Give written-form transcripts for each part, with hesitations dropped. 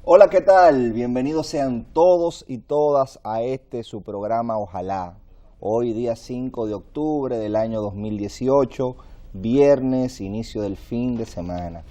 Hola, ¿qué tal? Bienvenidos sean todos y todas a su programa Ojalá. Hoy día 5 de octubre del año 2018, viernes, inicio del fin de semana.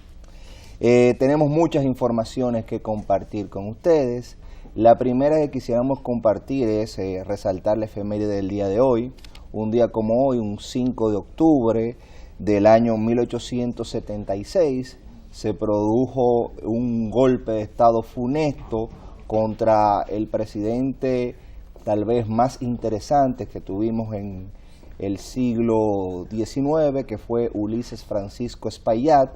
Tenemos muchas informaciones que compartir con ustedes. La primera que quisiéramos compartir es resaltar la efeméride del día de hoy. Un día como hoy, un 5 de octubre del año 1876, se produjo un golpe de estado funesto contra el presidente tal vez más interesante que tuvimos en el siglo XIX, que fue Ulises Francisco Espaillat,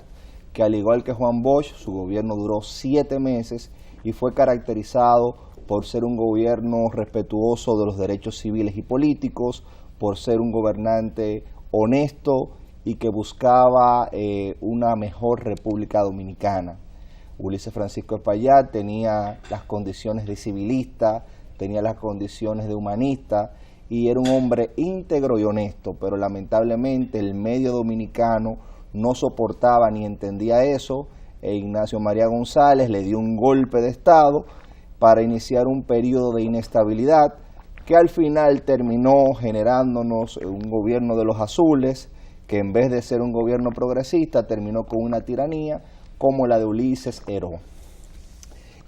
que al igual que Juan Bosch, su gobierno duró 7 meses y fue caracterizado por ser un gobierno respetuoso de los derechos civiles y políticos, por ser un gobernante honesto y que buscaba una mejor República Dominicana. Ulises Francisco Espaillat tenía las condiciones de civilista, tenía las condiciones de humanista y era un hombre íntegro y honesto, pero lamentablemente el medio dominicano no soportaba ni entendía eso, e Ignacio María González le dio un golpe de estado para iniciar un periodo de inestabilidad que al final terminó generándonos un gobierno de los azules, que en vez de ser un gobierno progresista terminó con una tiranía como la de Ulises Heró.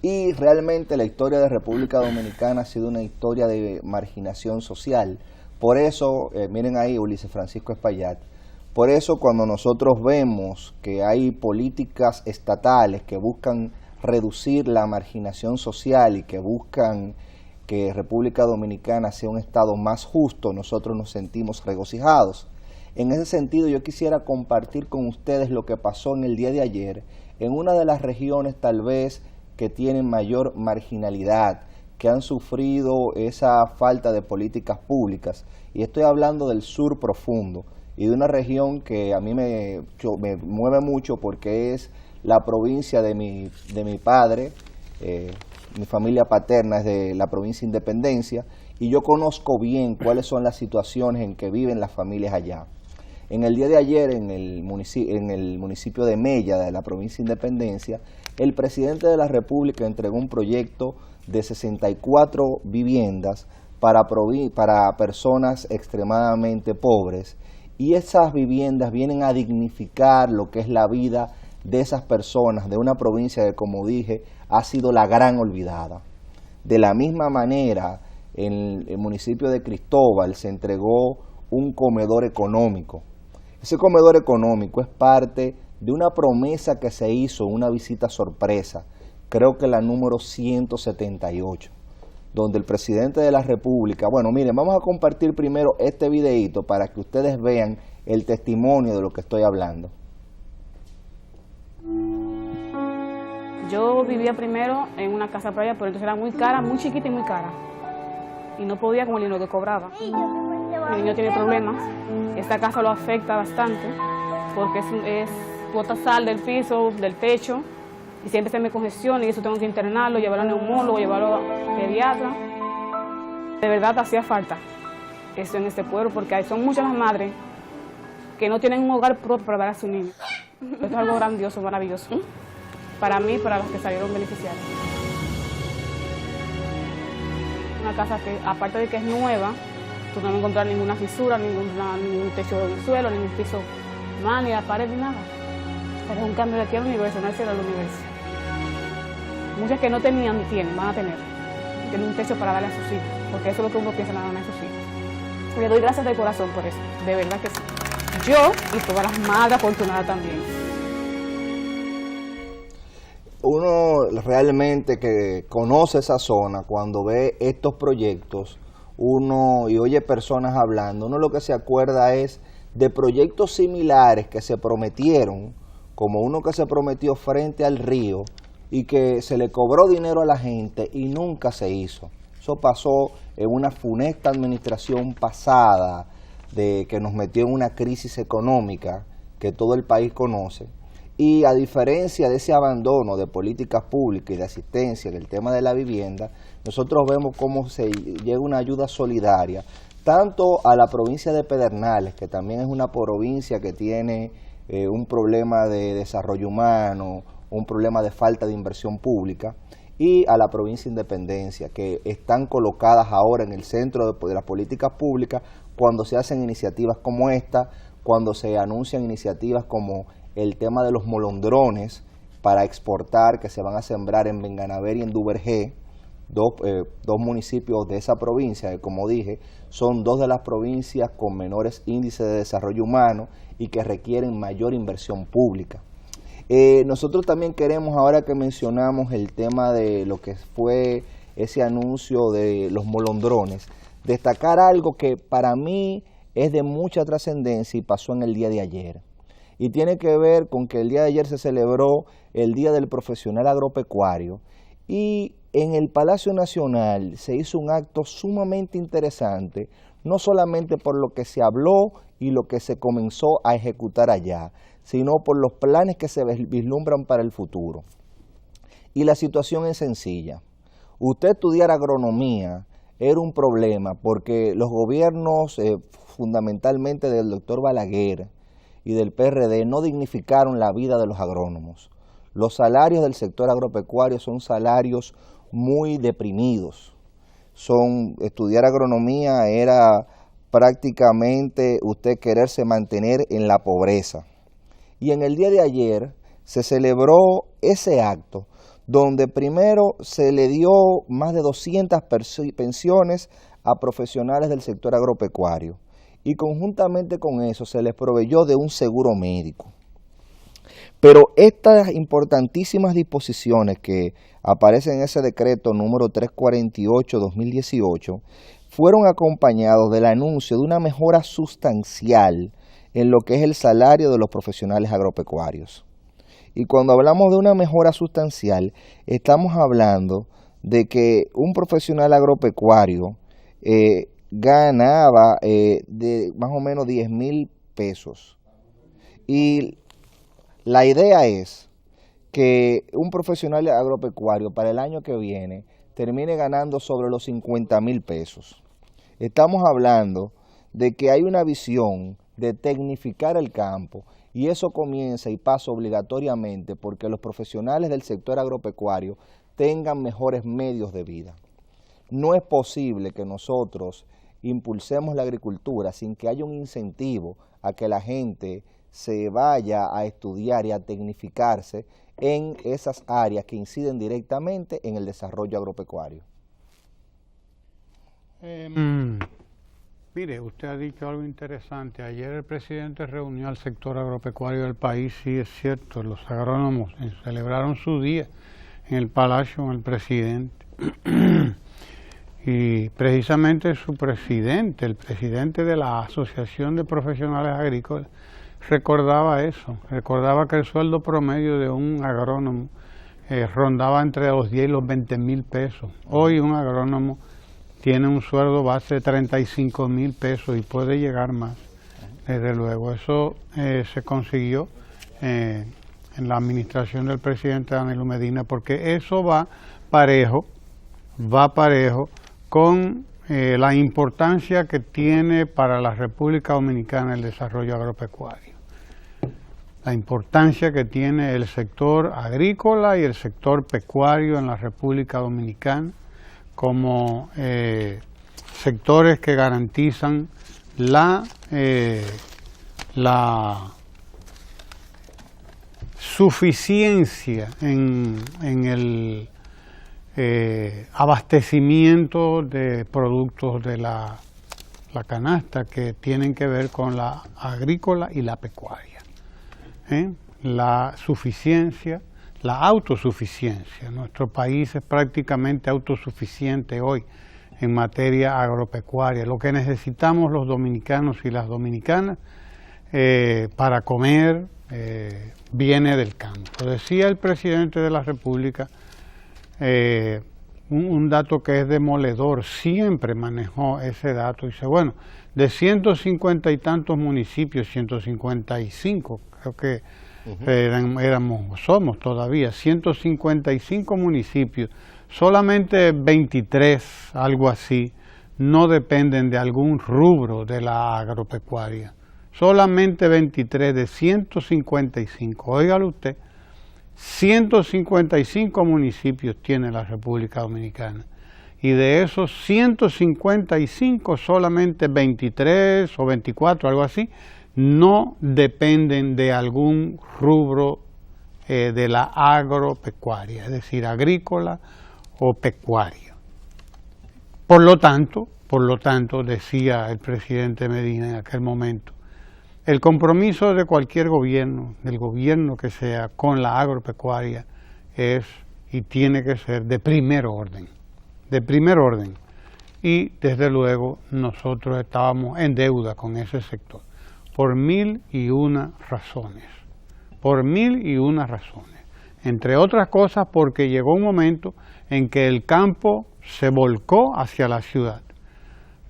Y realmente la historia de República Dominicana ha sido una historia de marginación social. Por eso, miren ahí Ulises Francisco Espaillat, por eso cuando nosotros vemos que hay políticas estatales que buscan reducir la marginación social y que buscan que República Dominicana sea un estado más justo, nosotros nos sentimos regocijados. En ese sentido, yo quisiera compartir con ustedes lo que pasó en el día de ayer en una de las regiones tal vez que tienen mayor marginalidad, que han sufrido esa falta de políticas públicas. Y estoy hablando del sur profundo y de una región que a mí me mueve mucho porque es la provincia de mi padre, mi familia paterna es de la provincia de Independencia y yo conozco bien cuáles son las situaciones en que viven las familias allá. En el día de ayer, en el municipio de Mella, de la provincia de Independencia, el presidente de la República entregó un proyecto de 64 viviendas para personas extremadamente pobres. Y esas viviendas vienen a dignificar lo que es la vida de esas personas, de una provincia que, como dije, ha sido la gran olvidada. De la misma manera, en el municipio de Cristóbal se entregó un comedor económico. Ese comedor económico es parte de una promesa que se hizo, una visita sorpresa, creo que la número 178, donde el presidente de la República, bueno, miren, vamos a compartir primero este videíto para que ustedes vean el testimonio de lo que estoy hablando. Yo vivía primero en una casa playa, pero entonces era muy cara, muy chiquita y muy cara. Y no podía con el dinero que cobraba. Mi niño tiene problemas. Esta casa lo afecta bastante porque es bota sal del piso, del techo, y siempre se me congestiona y eso tengo que internarlo, llevarlo a neumólogo, llevarlo a pediatra. De verdad hacía falta eso en este pueblo porque son muchas las madres que no tienen un hogar propio para dar a sus niños. Esto es algo grandioso, maravilloso, para mí y para los que salieron beneficiarios. Una casa que, aparte de que es nueva, tú no vas a encontrar ninguna fisura, ningún techo del suelo, ningún piso mal, ni la pared, ni nada. Pero es un cambio de aquí al universo, no es cielo al universo. Muchas que no tenían ni tienen, van a tener. Tienen un techo para darle a sus hijos, porque eso es lo que uno piensa, nada más a sus hijos. Y le doy gracias de corazón por eso, de verdad que sí. Yo y todas las madres afortunadas también. Uno realmente que conoce esa zona, cuando ve estos proyectos, uno y oye personas hablando, uno lo que se acuerda es de proyectos similares que se prometieron, como uno que se prometió frente al río y que se le cobró dinero a la gente y nunca se hizo. Eso pasó en una funesta administración pasada que nos metió en una crisis económica que todo el país conoce. Y a diferencia de ese abandono de políticas públicas y de asistencia en el tema de la vivienda, nosotros vemos cómo se llega una ayuda solidaria, tanto a la provincia de Pedernales, que también es una provincia que tiene un problema de desarrollo humano, un problema de falta de inversión pública, y a la provincia de Independencia, que están colocadas ahora en el centro de las políticas públicas cuando se hacen iniciativas como esta, cuando se anuncian iniciativas como el tema de los molondrones para exportar, que se van a sembrar en Benganaver y en Duvergé, dos municipios de esa provincia, que como dije, son dos de las provincias con menores índices de desarrollo humano y que requieren mayor inversión pública. Nosotros también queremos, ahora que mencionamos el tema de lo que fue ese anuncio de los molondrones, destacar algo que para mí es de mucha trascendencia y pasó en el día de ayer. Y tiene que ver con que el día de ayer se celebró el Día del Profesional Agropecuario y en el Palacio Nacional se hizo un acto sumamente interesante, no solamente por lo que se habló y lo que se comenzó a ejecutar allá, sino por los planes que se vislumbran para el futuro. Y la situación es sencilla. Usted estudiar agronomía era un problema porque los gobiernos, fundamentalmente del doctor Balaguer y del PRD, no dignificaron la vida de los agrónomos. Los salarios del sector agropecuario son salarios muy deprimidos. Estudiar agronomía era prácticamente usted quererse mantener en la pobreza. Y en el día de ayer se celebró ese acto donde primero se le dio más de 200 pensiones a profesionales del sector agropecuario y conjuntamente con eso se les proveyó de un seguro médico. Pero estas importantísimas disposiciones que aparecen en ese decreto número 348-2018 fueron acompañados del anuncio de una mejora sustancial en lo que es el salario de los profesionales agropecuarios. Y cuando hablamos de una mejora sustancial, estamos hablando de que un profesional agropecuario ganaba de más o menos 10,000 pesos. Y la idea es que un profesional agropecuario para el año que viene termine ganando sobre los 50,000 pesos. Estamos hablando de que hay una visión de tecnificar el campo y eso comienza y pasa obligatoriamente porque los profesionales del sector agropecuario tengan mejores medios de vida. No es posible que nosotros impulsemos la agricultura sin que haya un incentivo a que la gente se vaya a estudiar y a tecnificarse en esas áreas que inciden directamente en el desarrollo agropecuario. Mire, usted ha dicho algo interesante. Ayer el presidente reunió al sector agropecuario del país, sí es cierto, los agrónomos celebraron su día en el Palacio con el presidente. Y precisamente su presidente, el presidente de la Asociación de Profesionales Agrícolas, recordaba eso, recordaba que el sueldo promedio de un agrónomo rondaba entre los 10 y los 20,000 pesos. Hoy un agrónomo tiene un sueldo base de 35,000 pesos y puede llegar más, desde luego. Eso se consiguió en la administración del presidente Danilo Medina, porque eso va parejo con la importancia que tiene para la República Dominicana el desarrollo agropecuario. La importancia que tiene el sector agrícola y el sector pecuario en la República Dominicana como sectores que garantizan la suficiencia en el abastecimiento de productos de la canasta que tienen que ver con la agrícola y la pecuaria. La suficiencia, la autosuficiencia. Nuestro país es prácticamente autosuficiente hoy en materia agropecuaria. Lo que necesitamos los dominicanos y las dominicanas para comer viene del campo. Decía el presidente de la República, un dato que es demoledor, siempre manejó ese dato. Dice, bueno, de 150 y tantos municipios, 155, creo que somos todavía, 155 municipios, solamente 23, algo así, no dependen de algún rubro de la agropecuaria. Solamente 23 de 155. Óigalo usted, 155 municipios tiene la República Dominicana. Y de esos 155, solamente 23 o 24, algo así, no dependen de algún rubro de la agropecuaria, es decir, agrícola o pecuaria. Por lo tanto, decía el presidente Medina en aquel momento, el compromiso de cualquier gobierno, del gobierno que sea, con la agropecuaria es y tiene que ser de primer orden. Y desde luego nosotros estábamos en deuda con ese sector, por 1001 razones. Entre otras cosas porque llegó un momento en que el campo se volcó hacia la ciudad.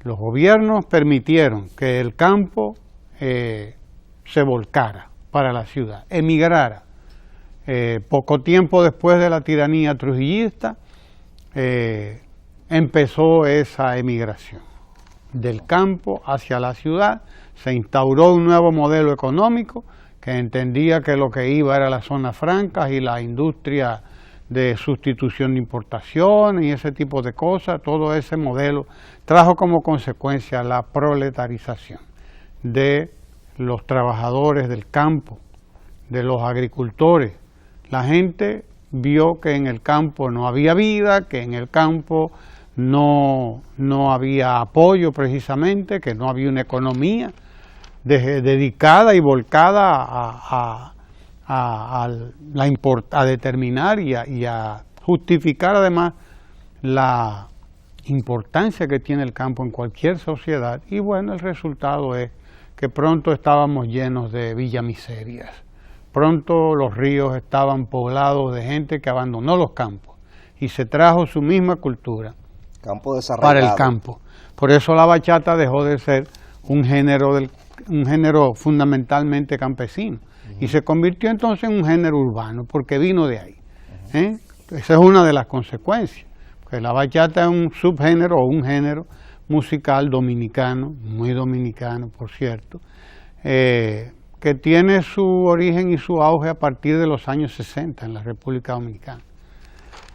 Los gobiernos permitieron que el campo se volcara para la ciudad, emigrara. Poco tiempo después de la tiranía trujillista, empezó esa emigración del campo hacia la ciudad. Se instauró un nuevo modelo económico que entendía que lo que iba era las zonas francas y la industria de sustitución de importación y ese tipo de cosas. Todo ese modelo trajo como consecuencia la proletarización de los trabajadores del campo, de los agricultores. La gente vio que en el campo no había vida, que en el campo no había apoyo precisamente, que no había una economía dedicada y volcada a determinar y a justificar además la importancia que tiene el campo en cualquier sociedad. Y bueno, el resultado es que pronto estábamos llenos de villamiserias. Pronto los ríos estaban poblados de gente que abandonó los campos y se trajo su misma cultura para el campo. Por eso la bachata dejó de ser un género fundamentalmente campesino y se convirtió entonces en un género urbano porque vino de ahí. Esa es una de las consecuencias, que la bachata es un subgénero o un género musical dominicano, muy dominicano por cierto, que tiene su origen y su auge a partir de los años 60 en la República Dominicana.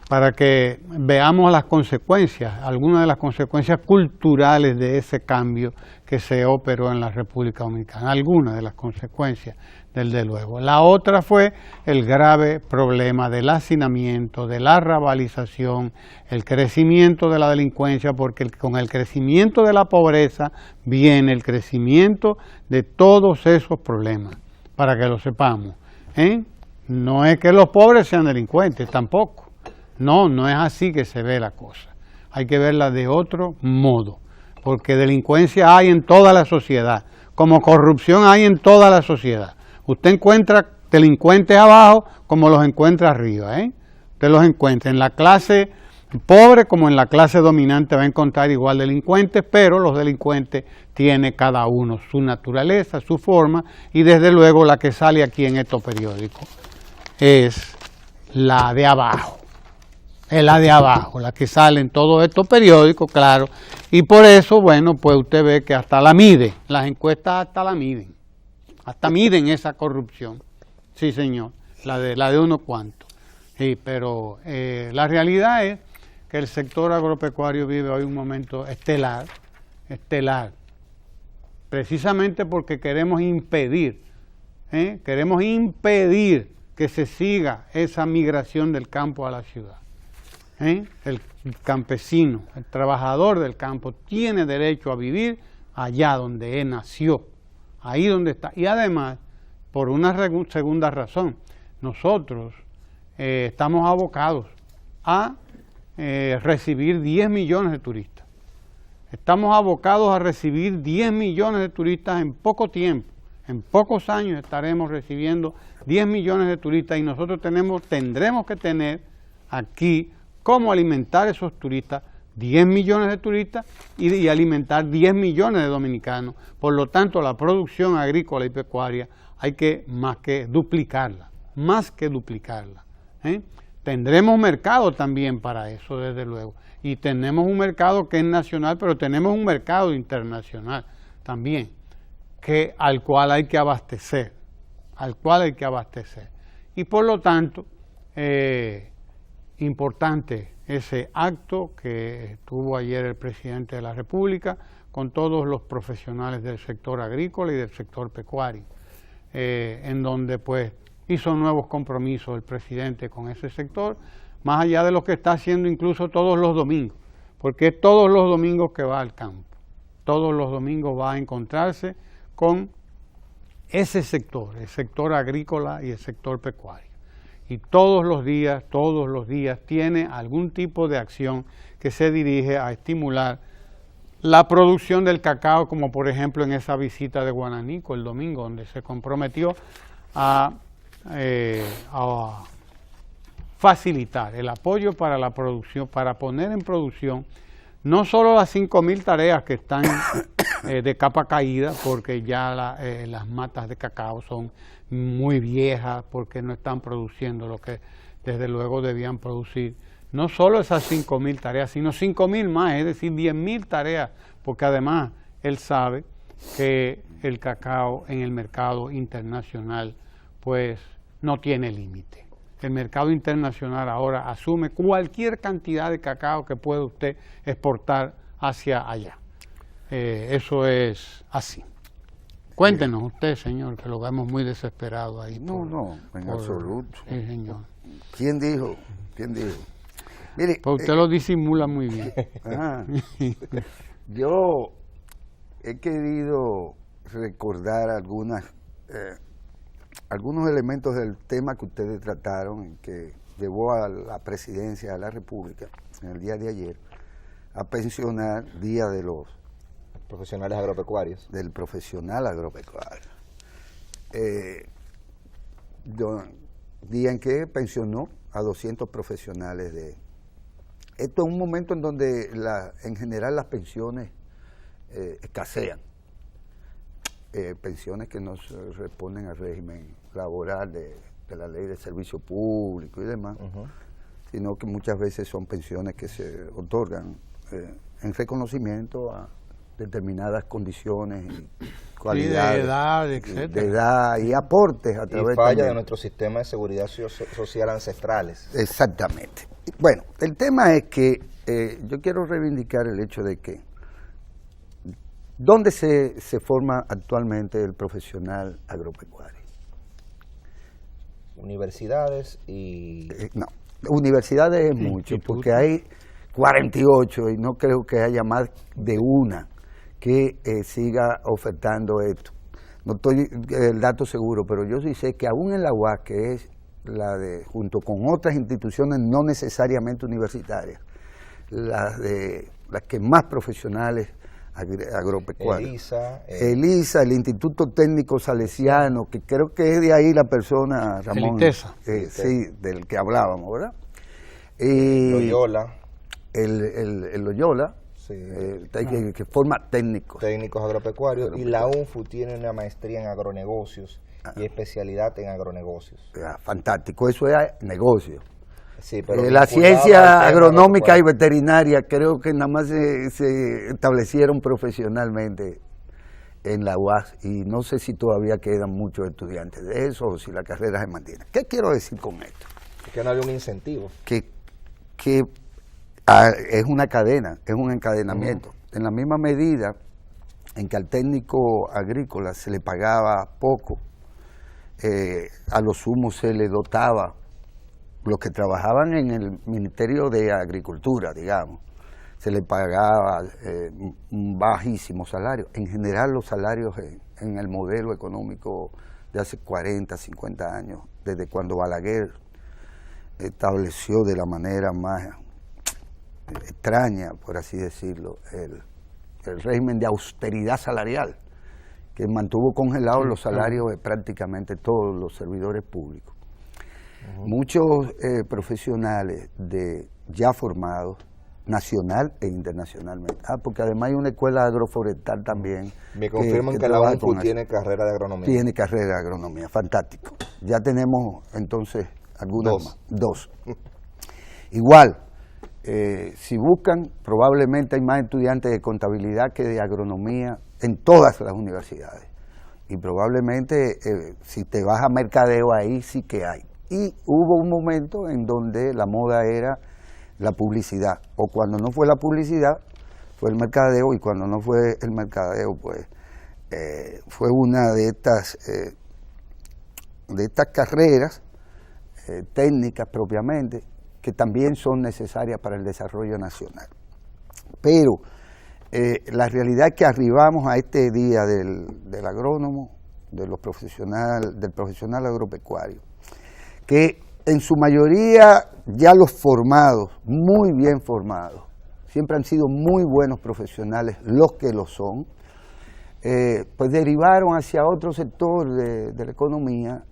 Para que veamos las consecuencias, algunas de las consecuencias culturales de ese cambio que se operó en la República Dominicana, algunas de las consecuencias desde luego. La otra fue el grave problema del hacinamiento, de la rabalización, el crecimiento de la delincuencia, porque con el crecimiento de la pobreza viene el crecimiento de todos esos problemas, para que lo sepamos. No es que los pobres sean delincuentes, tampoco. No es así que se ve la cosa. Hay que verla de otro modo, porque delincuencia hay en toda la sociedad, como corrupción hay en toda la sociedad. Usted encuentra delincuentes abajo como los encuentra arriba. Usted los encuentra en la clase pobre como en la clase dominante, va a encontrar igual delincuentes, pero los delincuentes tienen cada uno su naturaleza, su forma, y desde luego la que sale aquí en estos periódicos es la de abajo. Es la de abajo, la que sale en todos estos periódicos, claro, y por eso, bueno, pues usted ve que hasta la mide, las encuestas hasta miden esa corrupción, sí señor, la de unos cuantos, sí, pero la realidad es que el sector agropecuario vive hoy un momento estelar, precisamente porque queremos impedir que se siga esa migración del campo a la ciudad. El campesino, el trabajador del campo tiene derecho a vivir allá donde él nació, ahí donde está. Y además, por una segunda razón, nosotros estamos abocados a recibir 10 millones de turistas. Estamos abocados a recibir 10 millones de turistas en poco tiempo. En pocos años estaremos recibiendo 10 millones de turistas y nosotros tendremos que tener aquí cómo alimentar esos turistas, 10 millones de turistas y alimentar 10 millones de dominicanos. Por lo tanto, la producción agrícola y pecuaria hay que más que duplicarla. Tendremos mercado también para eso, desde luego. Y tenemos un mercado que es nacional, pero tenemos un mercado internacional también, al cual hay que abastecer. Y por lo tanto, importante ese acto que tuvo ayer el presidente de la República con todos los profesionales del sector agrícola y del sector pecuario, en donde pues hizo nuevos compromisos el presidente con ese sector, más allá de lo que está haciendo incluso todos los domingos, porque todos los domingos que va al campo, todos los domingos va a encontrarse con ese sector, el sector agrícola y el sector pecuario. Y todos los días tiene algún tipo de acción que se dirige a estimular la producción del cacao, como por ejemplo en esa visita de Guananico el domingo, donde se comprometió a facilitar el apoyo para la producción, para poner en producción no solo las 5.000 tareas que están de capa caída, porque ya las matas de cacao son muy viejas, porque no están produciendo lo que desde luego debían producir. No solo esas 5.000 tareas, sino 5.000 más, es decir, 10.000 tareas, porque además él sabe que el cacao en el mercado internacional pues no tiene límite. El mercado internacional ahora asume cualquier cantidad de cacao que pueda usted exportar hacia allá. Eso es así. Cuéntenos usted, señor, que lo vemos muy desesperado ahí. No, en absoluto. Sí, señor. ¿Quién dijo? Mire, pues usted lo disimula muy bien. Yo he querido recordar algunos elementos del tema que ustedes trataron, que llevó a la presidencia de la República en el día de ayer a pensionar Día de los Profesionales agropecuarios. Del profesional agropecuario. Día en que pensionó a 200 profesionales de... Esto es un momento en donde en general las pensiones escasean. Pensiones que no se responden al régimen laboral de la ley de servicio público y demás, sino que muchas veces son pensiones que se otorgan en reconocimiento a determinadas condiciones y cualidades, de edad, etcétera, de edad y aportes a través y falla de nuestro sistema de seguridad social ancestrales. Exactamente. Bueno, el tema es que yo quiero reivindicar el hecho de que ¿dónde se forma actualmente el profesional agropecuario? Universidades y... No, universidades es mucho, porque hay 48 y no creo que haya más de una que siga ofertando esto. No estoy el dato seguro, pero yo sí sé que aún en la UAS, que es junto con otras instituciones no necesariamente universitarias, las que más profesionales agropecuarios. ELISA, el Instituto Técnico Salesiano, que creo que es de ahí la persona, Ramón, sí, del que hablábamos, ¿verdad? Loyola. El Loyola, sí. Que forma técnicos agropecuarios, y la UNFU tiene una maestría en agronegocios y especialidad en agronegocios. Fantástico, eso es negocio. Sí, pero la ciencia agronómica y veterinaria creo que nada más se establecieron profesionalmente en la UAS y no sé si todavía quedan muchos estudiantes de eso o si la carrera se mantiene. ¿Qué quiero decir con esto? Que no hay un incentivo. Que es una cadena, es un encadenamiento. En la misma medida en que al técnico agrícola se le pagaba poco, a lo sumo se le dotaba. Los que trabajaban en el Ministerio de Agricultura, digamos, se les pagaba un bajísimo salario. En general los salarios en el modelo económico de hace 40, 50 años, desde cuando Balaguer estableció de la manera más extraña, por así decirlo, el régimen de austeridad salarial, que mantuvo congelados los salarios de prácticamente todos los servidores públicos. muchos profesionales ya formados, nacional e internacionalmente. Porque además hay una escuela agroforestal también. Me confirman que la UNFU tiene carrera de agronomía. Tiene carrera de agronomía, fantástico. Ya tenemos entonces algunas dos. Igual, si buscan, probablemente hay más estudiantes de contabilidad que de agronomía en todas las universidades. Y probablemente si te vas a mercadeo ahí sí que hay. Y hubo un momento en donde la moda era la publicidad, o cuando no fue la publicidad fue el mercadeo, y cuando no fue el mercadeo pues fue una de estas carreras técnicas propiamente, que también son necesarias para el desarrollo nacional. Pero la realidad es que arribamos a este día del agrónomo, del profesional agropecuario, que en su mayoría ya los formados, muy bien formados, siempre han sido muy buenos profesionales los que lo son, pues derivaron hacia otro sector de la economía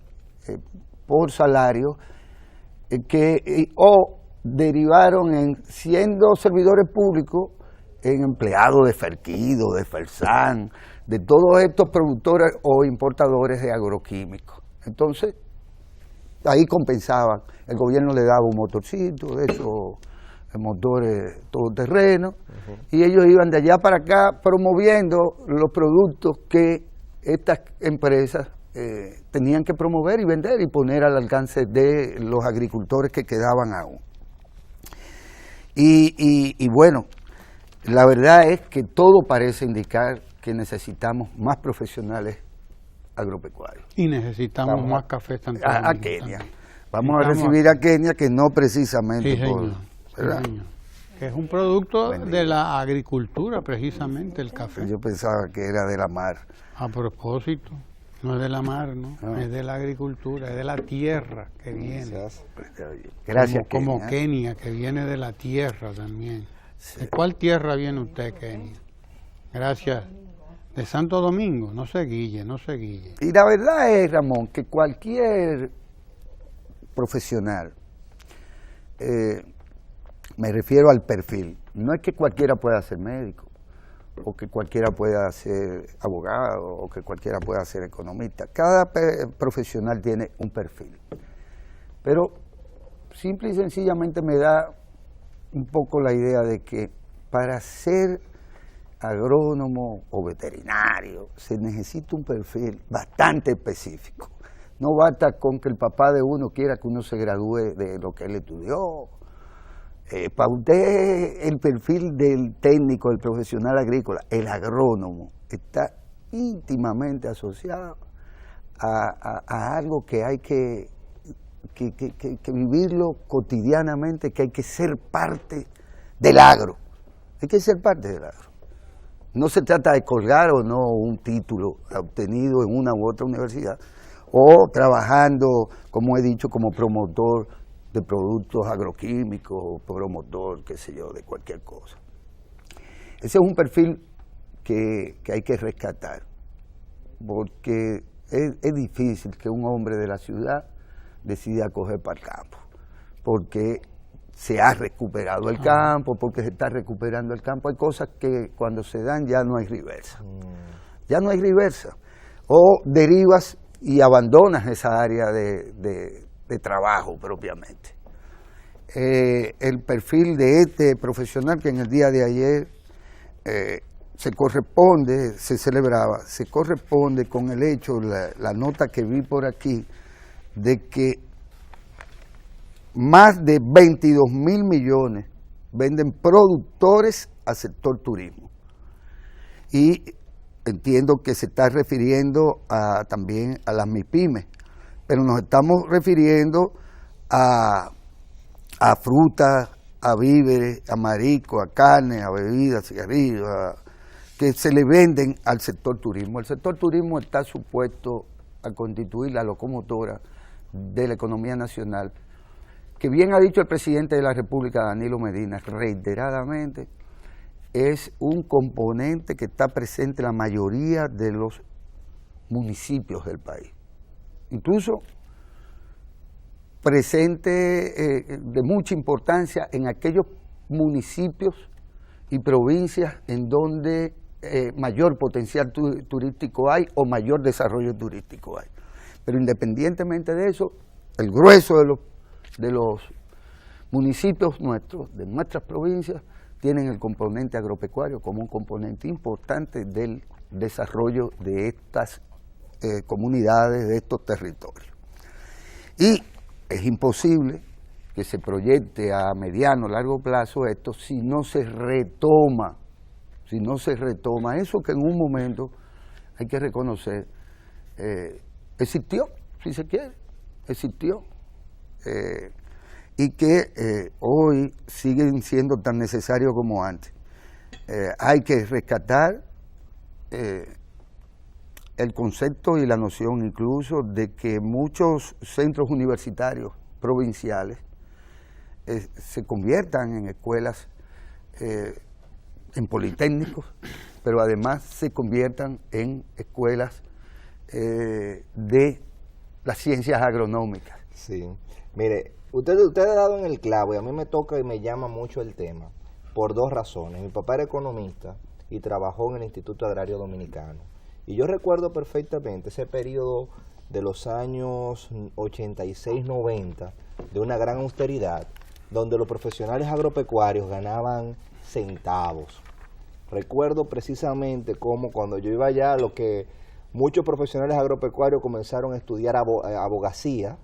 por salario, o derivaron siendo servidores públicos en empleados de Ferquido, de Fersan, de todos estos productores o importadores de agroquímicos. Entonces, ahí compensaban, el gobierno le daba un motorcito, de esos motores todoterreno, y ellos iban de allá para acá promoviendo los productos que estas empresas tenían que promover y vender y poner al alcance de los agricultores que quedaban aún. Y bueno, la verdad es que todo parece indicar que necesitamos más profesionales agropecuarios. Y necesitamos más café Santo a Kenia. Vamos a recibir a Kenia, que no precisamente sí, señor. Es un producto de la agricultura, precisamente, el café. Yo pensaba que era de la mar. A propósito, no es de la mar, ¿no? Es de la agricultura, es de la tierra que viene. Gracias, como Kenia, que viene de la tierra también. Sí. ¿De cuál tierra viene usted, Kenia? Gracias. De Santo Domingo, no se guille. Y la verdad es, Ramón, que cualquier profesional, me refiero al perfil, no es que cualquiera pueda ser médico, o que cualquiera pueda ser abogado, o que cualquiera pueda ser economista. Cada profesional tiene un perfil. Pero simple y sencillamente me da un poco la idea de que para ser agrónomo o veterinario se necesita un perfil bastante específico. No basta con que el papá de uno quiera que uno se gradúe de lo que él estudió. Para usted el perfil del técnico, del profesional agrícola, el agrónomo, está íntimamente asociado a algo que hay que vivirlo cotidianamente, que hay que ser parte del agro. Hay que ser parte del agro. No se trata de colgar o no un título obtenido en una u otra universidad, o trabajando, como he dicho, como promotor de productos agroquímicos, o promotor, qué sé yo, de cualquier cosa. Ese es un perfil que hay que rescatar, porque es difícil que un hombre de la ciudad decida coger para el campo, porque se ha recuperado el campo, porque se está recuperando el campo. Hay cosas que cuando se dan ya no hay reversa. Ya no hay reversa. O derivas y abandonas esa área de trabajo propiamente. El perfil de este profesional que en el día de ayer se corresponde con el hecho, la nota que vi por aquí, de que más de 22.000 millones venden productores al sector turismo. Y entiendo que se está refiriendo también a las MIPYMES, pero nos estamos refiriendo a frutas, a víveres, a marisco, a carne, a bebidas, cigarrillos, que se le venden al sector turismo. El sector turismo está supuesto a constituir la locomotora de la economía nacional, que bien ha dicho el presidente de la República, Danilo Medina, reiteradamente, es un componente que está presente en la mayoría de los municipios del país. Incluso presente de mucha importancia en aquellos municipios y provincias en donde mayor potencial turístico hay o mayor desarrollo turístico hay. Pero independientemente de eso, el grueso de los municipios nuestros, de nuestras provincias, tienen el componente agropecuario como un componente importante del desarrollo de estas comunidades, de estos territorios. Y es imposible que se proyecte a mediano o largo plazo esto si no se retoma eso que en un momento, hay que reconocer, existió, si se quiere, existió, y que hoy siguen siendo tan necesarios como antes. Hay que rescatar el concepto y la noción incluso de que muchos centros universitarios provinciales se conviertan en escuelas, en politécnicos, pero además se conviertan en escuelas de las ciencias agronómicas. Sí, mire, usted ha dado en el clavo y a mí me toca y me llama mucho el tema por dos razones. Mi papá era economista y trabajó en el Instituto Agrario Dominicano. Y yo recuerdo perfectamente ese periodo de los años 86-90, de una gran austeridad, donde los profesionales agropecuarios ganaban centavos. Recuerdo precisamente cómo cuando yo iba allá, lo que muchos profesionales agropecuarios comenzaron a estudiar abogacía.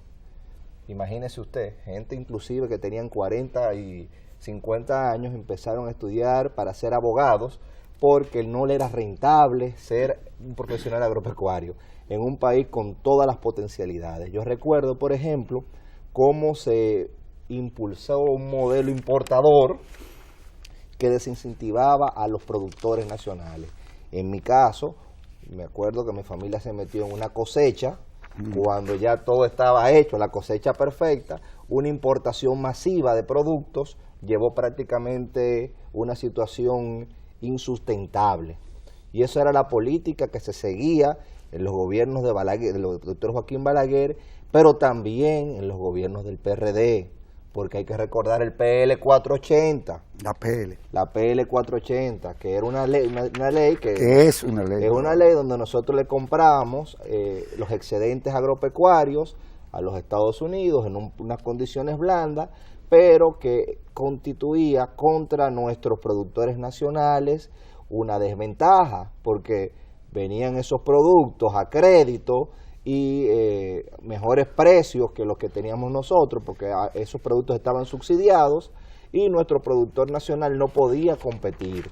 Imagínese usted, gente inclusive que tenían 40 y 50 años, empezaron a estudiar para ser abogados, porque no le era rentable ser un profesional agropecuario en un país con todas las potencialidades. Yo recuerdo, por ejemplo, cómo se impulsó un modelo importador que desincentivaba a los productores nacionales. En mi caso, me acuerdo que mi familia se metió en una cosecha, cuando ya todo estaba hecho, la cosecha perfecta, una importación masiva de productos llevó prácticamente una situación insustentable. Y eso era la política que se seguía en los gobiernos de Balaguer, del doctor Joaquín Balaguer, pero también en los gobiernos del PRD, porque hay que recordar el PL 480. La PL 480, que era una ley que es una ley. Es una ley donde nosotros le compramos los excedentes agropecuarios a los Estados Unidos en unas condiciones blandas, pero que constituía contra nuestros productores nacionales una desventaja, porque venían esos productos a crédito y mejores precios que los que teníamos nosotros, porque esos productos estaban subsidiados y nuestro productor nacional no podía competir.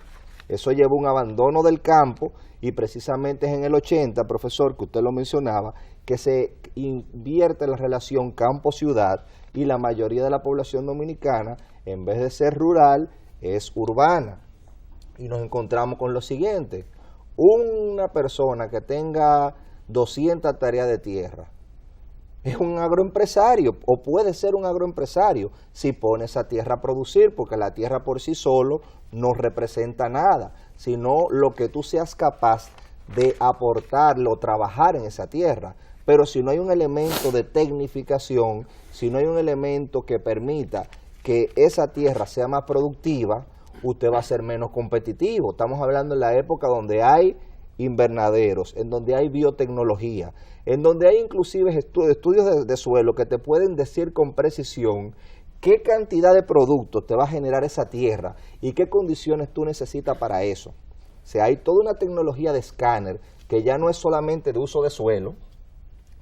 Eso llevó un abandono del campo y precisamente es en el 80, profesor, que usted lo mencionaba, que se invierte la relación campo-ciudad y la mayoría de la población dominicana, en vez de ser rural, es urbana. Y nos encontramos con lo siguiente: una persona que tenga 200 tareas de tierra es un agroempresario, o puede ser un agroempresario si pone esa tierra a producir, porque la tierra por sí solo no representa nada, sino lo que tú seas capaz de aportarlo, trabajar en esa tierra. Pero si no hay un elemento de tecnificación, si no hay un elemento que permita que esa tierra sea más productiva, usted va a ser menos competitivo. Estamos hablando en la época donde hay invernaderos, en donde hay biotecnología, en donde hay inclusive estudios de suelo que te pueden decir con precisión qué cantidad de productos te va a generar esa tierra y qué condiciones tú necesitas para eso. O sea, hay toda una tecnología de escáner que ya no es solamente de uso de suelo,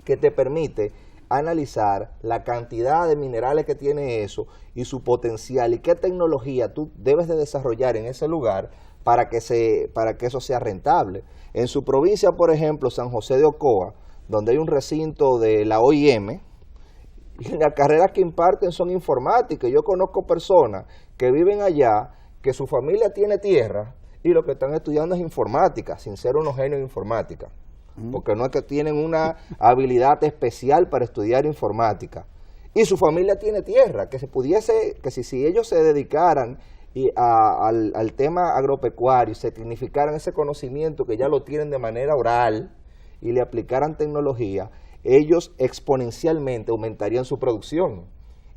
que te permite analizar la cantidad de minerales que tiene eso y su potencial y qué tecnología tú debes de desarrollar en ese lugar para que eso sea rentable. En su provincia, por ejemplo, San José de Ocoa, donde hay un recinto de la OIM, y las carreras que imparten son informáticas. Yo conozco personas que viven allá, que su familia tiene tierra y lo que están estudiando es informática, sin ser unos genios de informática, porque no es que tienen una habilidad especial para estudiar informática. Y su familia tiene tierra, que si ellos se dedicaran al tema agropecuario, se tecnificaran ese conocimiento que ya lo tienen de manera oral y le aplicaran tecnología, ellos exponencialmente aumentarían su producción.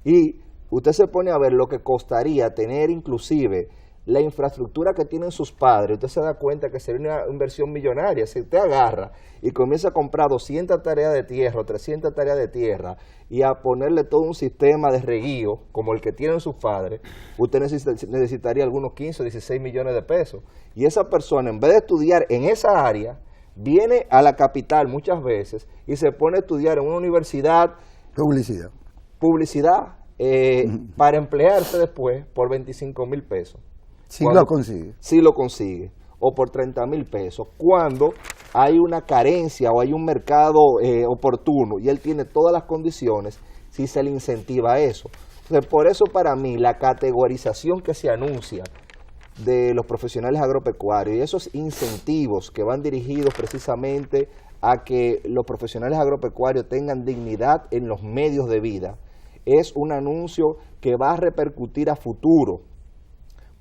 Y usted se pone a ver lo que costaría tener inclusive la infraestructura que tienen sus padres, usted se da cuenta que sería una inversión millonaria. Si usted agarra y comienza a comprar 200 tareas de tierra o 300 tareas de tierra y a ponerle todo un sistema de reguío como el que tienen sus padres, usted necesitaría algunos 15 o 16 millones de pesos. Y esa persona, en vez de estudiar en esa área, viene a la capital muchas veces y se pone a estudiar en una universidad publicidad para emplearse después por 25,000 pesos. Sí lo consigue. Sí lo consigue. O por 30,000 pesos. Cuando hay una carencia o hay un mercado oportuno y él tiene todas las condiciones, sí se le incentiva eso. Entonces, por eso para mí la categorización que se anuncia de los profesionales agropecuarios y esos incentivos que van dirigidos precisamente a que los profesionales agropecuarios tengan dignidad en los medios de vida, es un anuncio que va a repercutir a futuro.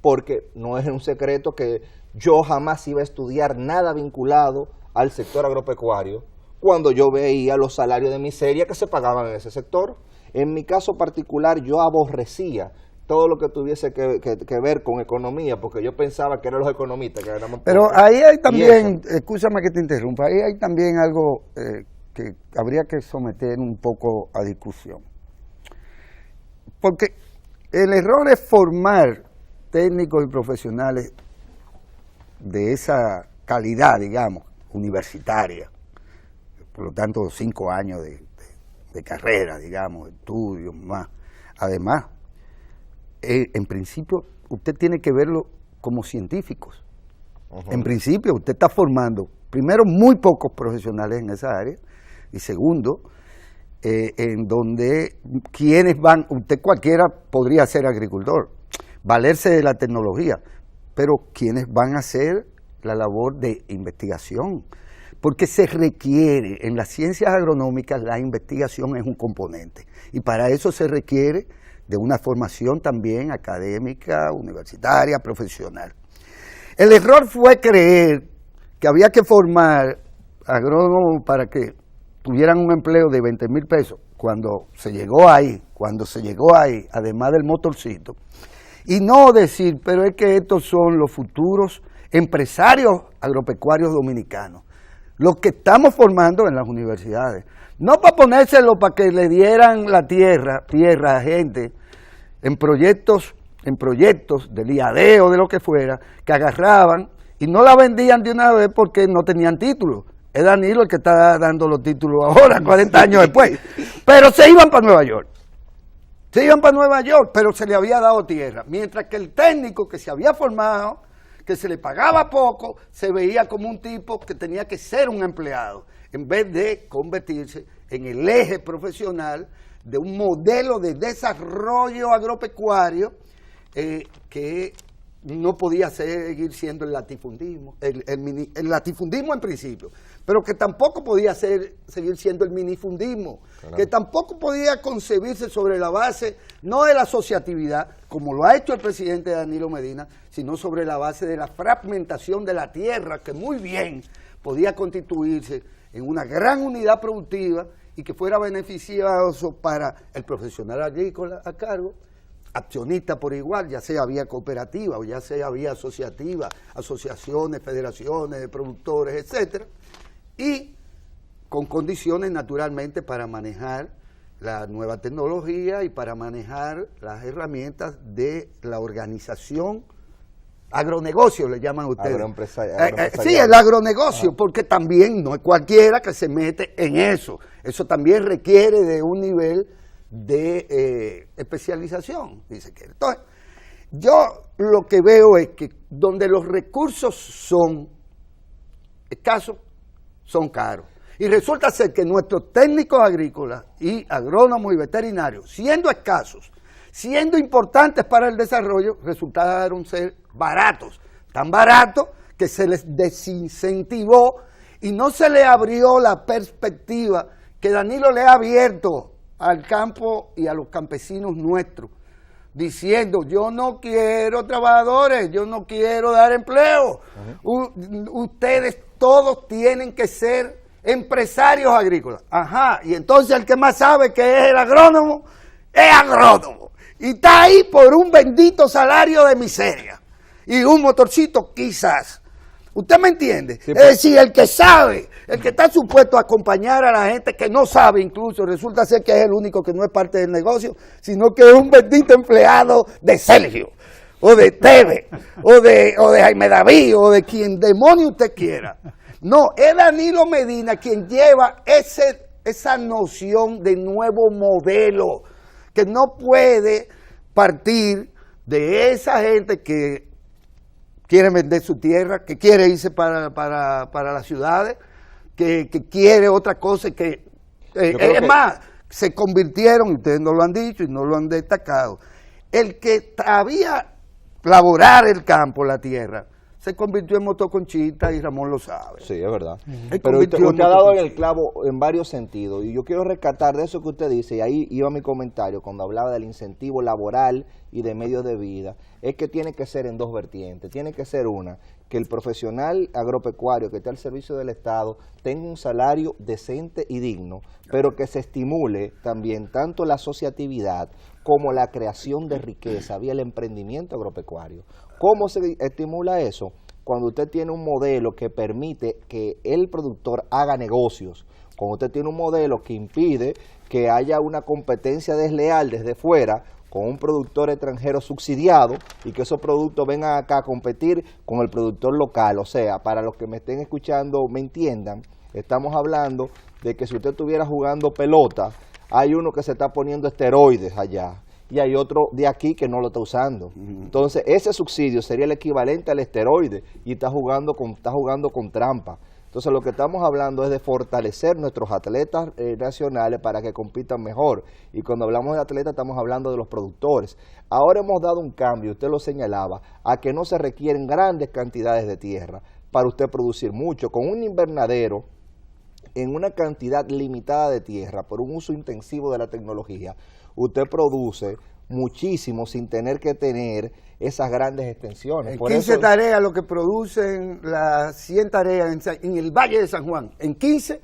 Porque no es un secreto que yo jamás iba a estudiar nada vinculado al sector agropecuario cuando yo veía los salarios de miseria que se pagaban en ese sector. En mi caso particular, yo aborrecía todo lo que tuviese que ver con economía, porque yo pensaba que eran los economistas que ganaban. Pero ahí hay también, escúchame que te interrumpa, ahí hay también algo que habría que someter un poco a discusión. Porque el error es formar técnicos y profesionales de esa calidad, digamos, universitaria, por lo tanto 5 años de carrera, digamos, estudios más. Además, en principio, usted tiene que verlo como científicos. En principio, usted está formando, primero, muy pocos profesionales en esa área, y segundo, en donde quienes van, usted cualquiera podría ser agricultor, valerse de la tecnología, pero quienes van a hacer la labor de investigación, porque se requiere, en las ciencias agronómicas la investigación es un componente, y para eso se requiere de una formación también académica, universitaria, profesional. El error fue creer que había que formar agrónomos para que tuvieran un empleo de 20,000 pesos, cuando se llegó ahí, además del motorcito, y no decir, pero es que estos son los futuros empresarios agropecuarios dominicanos, los que estamos formando en las universidades, no para ponérselo para que le dieran la tierra a gente en proyectos del IAD o de lo que fuera, que agarraban y no la vendían de una vez porque no tenían título. Es Danilo el que está dando los títulos ahora, 40 años después, pero se iban para Nueva York. Pero se le había dado tierra, mientras que el técnico que se había formado, que se le pagaba poco, se veía como un tipo que tenía que ser un empleado, en vez de convertirse en el eje profesional de un modelo de desarrollo agropecuario que no podía seguir siendo el latifundismo, el latifundismo en principio, pero que tampoco podía seguir siendo el minifundismo, que tampoco podía concebirse sobre la base, no de la asociatividad, como lo ha hecho el presidente Danilo Medina, sino sobre la base de la fragmentación de la tierra, que muy bien podía constituirse en una gran unidad productiva y que fuera beneficioso para el profesional agrícola a cargo, accionista por igual, ya sea vía cooperativa o ya sea vía asociativa, asociaciones, federaciones de productores, etcétera, y con condiciones naturalmente para manejar la nueva tecnología y para manejar las herramientas de la organización agronegocio, le llaman ustedes. Sí, el agronegocio, porque también no es cualquiera que se mete en eso. Eso también requiere de un nivel de especialización, dice que. Entonces, yo lo que veo es que donde los recursos son escasos, son caros. Y resulta ser que nuestros técnicos agrícolas y agrónomos y veterinarios, siendo escasos, siendo importantes para el desarrollo, resultaron ser baratos, tan baratos que se les desincentivó y no se le abrió la perspectiva que Danilo le ha abierto al campo y a los campesinos nuestros, diciendo, yo no quiero trabajadores, yo no quiero dar empleo, ustedes todos tienen que ser empresarios agrícolas. Ajá, y entonces el que más sabe que es el agrónomo, es agrónomo. Y está ahí por un bendito salario de miseria. Y un motorcito quizás. ¿Usted me entiende? Sí, es decir, el que sabe, el que está supuesto a acompañar a la gente que no sabe incluso, resulta ser que es el único que no es parte del negocio, sino que es un bendito empleado de Sergio, o de Teve, o de Jaime David, o de quien demonio usted quiera. No, es Danilo Medina quien lleva esa noción de nuevo modelo, que no puede partir de esa gente que quiere vender su tierra, que quiere irse para las ciudades, que quiere otra cosa, que es más, se convirtieron, ustedes no lo han dicho y no lo han destacado, el que sabía laborar el campo, la tierra, se convirtió en motoconchita y Ramón lo sabe. Sí, es verdad. Pero usted ha dado en el clavo en varios sentidos y yo quiero rescatar de eso que usted dice, y ahí iba mi comentario cuando hablaba del incentivo laboral y de medios de vida, es que tiene que ser en dos vertientes. Tiene que ser una, que el profesional agropecuario que está al servicio del Estado tenga un salario decente y digno, pero que se estimule también tanto la asociatividad como la creación de riqueza vía el emprendimiento agropecuario. ¿Cómo se estimula eso? Cuando usted tiene un modelo que permite que el productor haga negocios, cuando usted tiene un modelo que impide que haya una competencia desleal desde fuera con un productor extranjero subsidiado y que esos productos vengan acá a competir con el productor local. O sea, para los que me estén escuchando me entiendan, estamos hablando de que si usted estuviera jugando pelota, hay uno que se está poniendo esteroides allá y hay otro de aquí que no lo está usando. Entonces, ese subsidio sería el equivalente al esteroide y está jugando con trampa. Entonces, lo que estamos hablando es de fortalecer nuestros atletas nacionales para que compitan mejor. Y cuando hablamos de atletas, estamos hablando de los productores. Ahora hemos dado un cambio, usted lo señalaba, a que no se requieren grandes cantidades de tierra para usted producir mucho. Con un invernadero, en una cantidad limitada de tierra, por un uso intensivo de la tecnología, usted produce muchísimo sin tener que tener esas grandes extensiones. En por 15 eso, tareas, lo que producen las 100 tareas en el Valle de San Juan, en 15,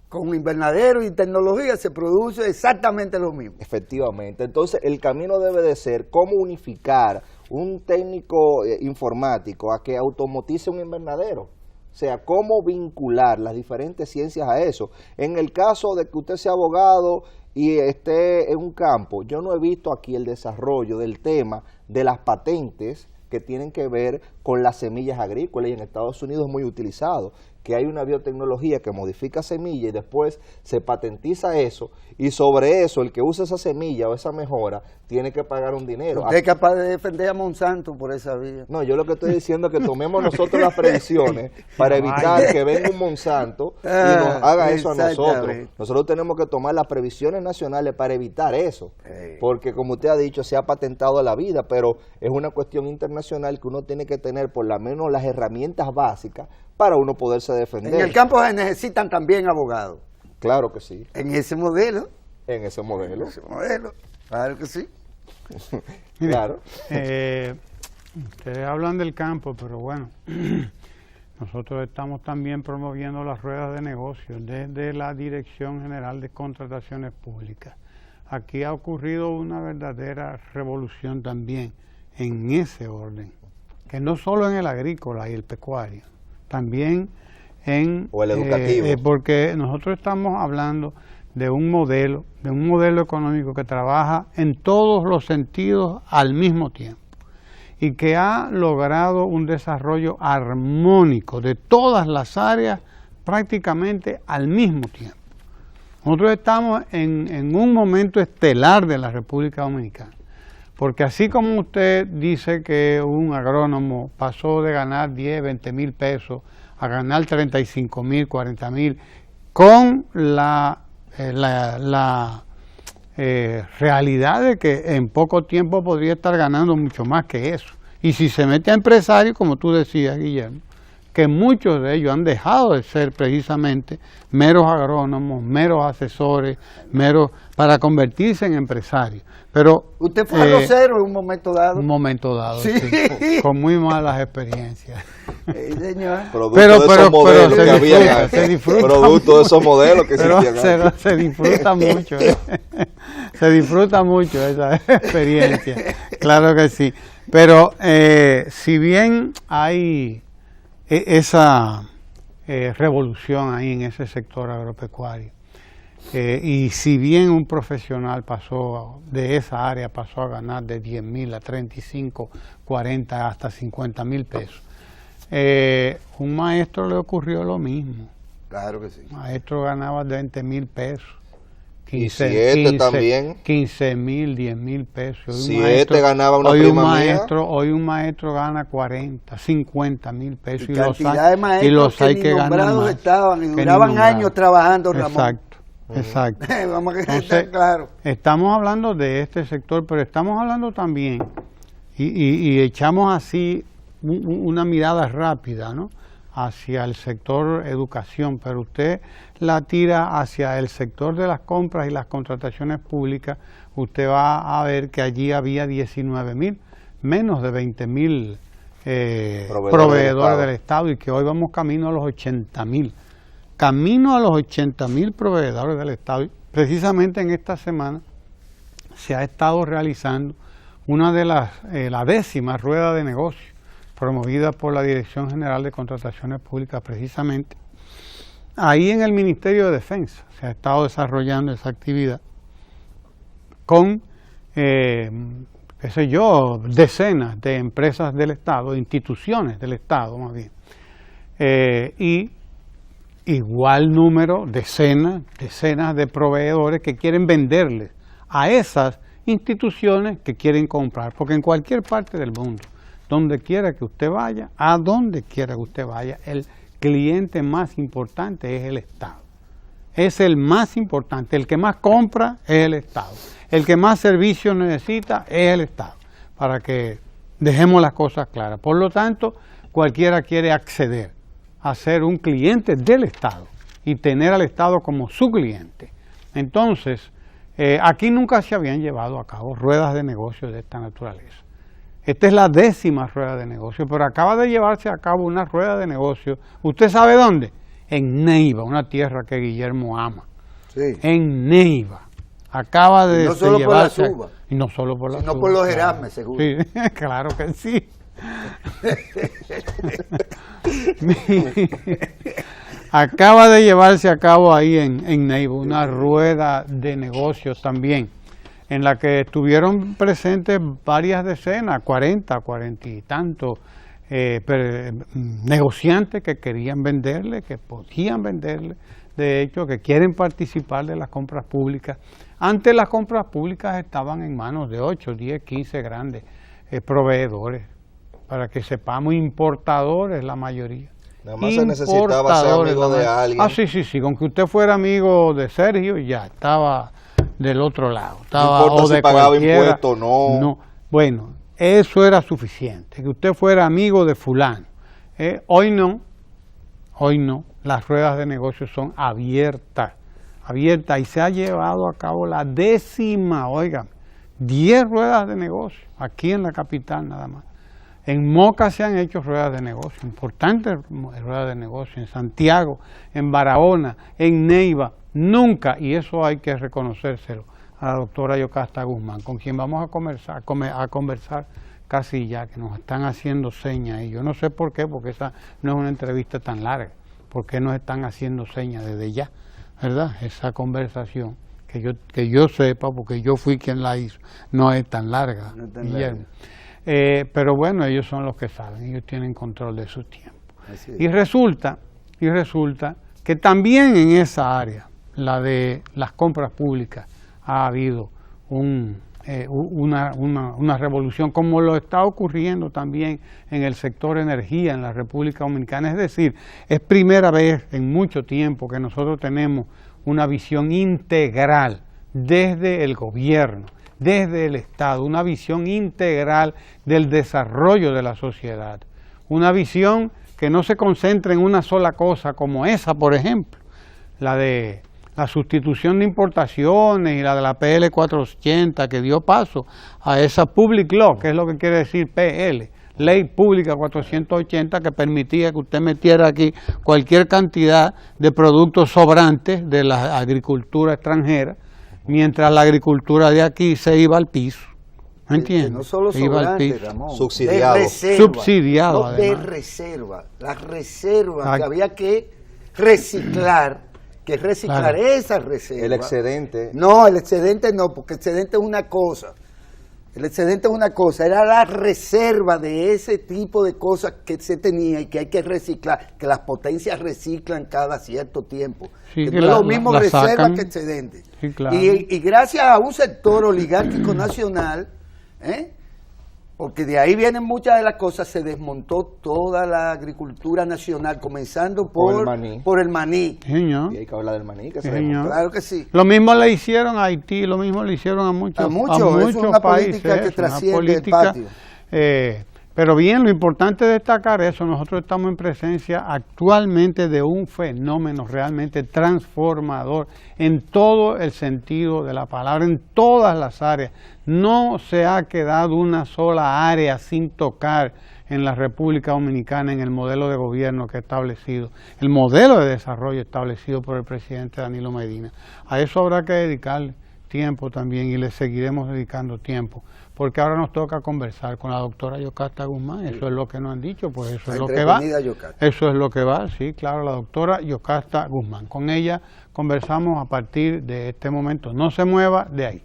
con invernadero y tecnología, se produce exactamente lo mismo. efectivamente. Entonces, el camino debe de ser cómo unificar un técnico informático a que automatice un invernadero. O sea, cómo vincular las diferentes ciencias a eso. En el caso de que usted sea abogado y esté en un campo, yo no he visto aquí el desarrollo del tema de las patentes que tienen que ver con las semillas agrícolas, y en Estados Unidos es muy utilizado, que hay una biotecnología que modifica semillas y después se patentiza eso, y sobre eso el que usa esa semilla o esa mejora tiene que pagar un dinero. ¿Usted es capaz de defender a Monsanto por esa vía? No, yo lo que estoy diciendo es que tomemos nosotros las previsiones para evitar que venga un Monsanto y nos haga eso a nosotros. Nosotros tenemos que tomar las previsiones nacionales para evitar eso, porque como usted ha dicho, se ha patentado la vida, pero es una cuestión internacional que uno tiene que tener por lo menos las herramientas básicas para uno poderse defender. En el campo se necesitan también abogados. Claro que sí. En ese modelo. En ese modelo. Claro que sí. Claro. Ustedes hablan del campo, pero bueno, nosotros estamos también promoviendo las ruedas de negocios desde la Dirección General de Contrataciones Públicas. Aquí ha ocurrido una verdadera revolución también en ese orden, que no solo en el agrícola y el pecuario, también en o el educativo, porque nosotros estamos hablando de un modelo económico que trabaja en todos los sentidos al mismo tiempo y que ha logrado un desarrollo armónico de todas las áreas prácticamente al mismo tiempo. Nosotros estamos en un momento estelar de la República Dominicana, porque así como usted dice que un agrónomo pasó de ganar 10, 20 mil pesos a ganar 35 mil, 40 mil, con la realidad de que en poco tiempo podría estar ganando mucho más que eso. Y si se mete a empresario, como tú decías, Guillermo, que muchos de ellos han dejado de ser precisamente meros agrónomos, meros asesores, para convertirse en empresarios. Pero ¿usted fue arrocero en un momento dado? Un momento dado, sí, sí, con muy malas experiencias. Señor. Se disfruta producto de esos modelos que existían. Se disfruta mucho, se disfruta mucho esa experiencia, claro que sí. Pero si bien hay esa revolución ahí en ese sector agropecuario, y si bien un profesional pasó de esa área, pasó a ganar de 10,000 a 35, 40, hasta 50,000 pesos, un maestro le ocurrió lo mismo. Claro que sí. Un maestro ganaba 20,000 pesos. 15, también. 15,000, 10,000 pesos. 7 ganaba una prima mía. Hoy un maestro gana 40, 50,000 pesos. Y cantidad de maestros que ni nombrados estaban y duraban años trabajando, Ramón. Exacto. Vamos a estar claro. Estamos hablando de este sector, pero estamos hablando también, y echamos así una mirada rápida, ¿no?, hacia el sector educación, pero usted la tira hacia el sector de las compras y las contrataciones públicas, usted va a ver que allí había 19,000, menos de 20,000 proveedores del Estado, y que hoy vamos camino a los 80,000. Camino a los 80,000 proveedores del Estado. Precisamente en esta semana se ha estado realizando una de la 10ª rueda de negocios promovida por la Dirección General de Contrataciones Públicas, precisamente ahí en el Ministerio de Defensa. Se ha estado desarrollando esa actividad con, decenas de empresas del Estado, instituciones del Estado más bien, y igual número, decenas de proveedores que quieren venderles a esas instituciones que quieren comprar, porque en cualquier parte del mundo, donde quiera que usted vaya, a donde quiera que usted vaya, el cliente más importante es el Estado. Es el más importante, el que más compra es el Estado, el que más servicios necesita es el Estado, para que dejemos las cosas claras. Por lo tanto, cualquiera quiere acceder a ser un cliente del Estado y tener al Estado como su cliente. Entonces, aquí nunca se habían llevado a cabo ruedas de negocio de esta naturaleza. Esta es la 10ª rueda de negocio, pero acaba de llevarse a cabo una rueda de negocio. ¿Usted sabe dónde? En Neiva, una tierra que Guillermo ama. Sí. En Neiva. Acaba de no solo por las uvas. Y no solo por las uvas. Sino por los Erasmes, seguro. Sí, claro que sí. Acaba de llevarse a cabo ahí en Neiva una rueda de negocios también, en la que estuvieron presentes varias decenas, 40 y tantos negociantes que querían venderle, que podían venderle, de hecho, que quieren participar de las compras públicas. Antes las compras públicas estaban en manos de 8, 10, 15 grandes proveedores, para que sepamos, importadores la mayoría. Nada más se necesitaba ser amigo de alguien. Sí, con que usted fuera amigo de Sergio, ya estaba del otro lado. Estaba, no importa o de si pagaba cualquiera, impuestos o no. Bueno, eso era suficiente, que usted fuera amigo de fulano. Hoy no, las ruedas de negocios son abiertas, y se ha llevado a cabo la 10ª, oigan, 10 ruedas de negocio, aquí en la capital nada más. En Moca se han hecho ruedas de negocio, importantes ruedas de negocio, en Santiago, en Barahona, en Neiva, nunca, y eso hay que reconocérselo a la doctora Yocasta Guzmán, con quien vamos a conversar casi ya, que nos están haciendo señas, y yo no sé por qué, porque esa no es una entrevista tan larga, por qué nos están haciendo señas desde ya, ¿verdad? Esa conversación, que yo sepa, porque yo fui quien la hizo, no es tan larga, no es tan Guillermo. Pero bueno, ellos son los que saben, ellos tienen control de su tiempo. Y resulta que también en esa área, la de las compras públicas, ha habido una revolución, como lo está ocurriendo también en el sector energía en la República Dominicana. Es decir, es primera vez en mucho tiempo que nosotros tenemos una visión integral desde el gobierno, desde el Estado, una visión integral del desarrollo de la sociedad, una visión que no se concentre en una sola cosa, como esa, por ejemplo, la de la sustitución de importaciones y la de la PL 480, que dio paso a esa Public Law, que es lo que quiere decir PL, Ley Pública 480, que permitía que usted metiera aquí cualquier cantidad de productos sobrantes de la agricultura extranjera, mientras la agricultura de aquí se iba al piso. ¿Me entiendes? No solo se iba al sobrante, piso. Ramón, Subsidiado. de reserva, Subsidiado, no, de además. reserva. Las reservas que Ah. había que reciclar, Claro. esa reserva. El excedente. No, el excedente no, porque el excedente es una cosa. El excedente es una cosa, era la reserva de ese tipo de cosas que se tenía y que hay que reciclar, que las potencias reciclan cada cierto tiempo. Sí, Que que no es la- lo mismo la reserva sacan. que excedente. Sí, claro. Y gracias a un sector oligárquico nacional, porque de ahí vienen muchas de las cosas, se desmontó toda la agricultura nacional, comenzando Por el maní. por el maní. Sí, señor. Y hay que hablar del maní, que Sí, se señor. Claro que sí. Lo mismo le hicieron a Haití, lo mismo le hicieron a muchos, A muchos, es una países. política que es trasciende el patio. Pero bien, lo importante es destacar eso, nosotros estamos en presencia actualmente de un fenómeno realmente transformador en todo el sentido de la palabra, en todas las áreas. No se ha quedado una sola área sin tocar en la República Dominicana en el modelo de gobierno que ha establecido, el modelo de desarrollo establecido por el presidente Danilo Medina. A eso habrá que dedicarle tiempo también y le seguiremos dedicando tiempo, porque ahora nos toca conversar con la doctora Yocasta Guzmán. Eso es lo que nos han dicho, pues eso es lo que va. Yocasta. Eso es lo que va, sí, claro, la doctora Yocasta Guzmán. Con ella conversamos a partir de este momento. No se mueva de ahí.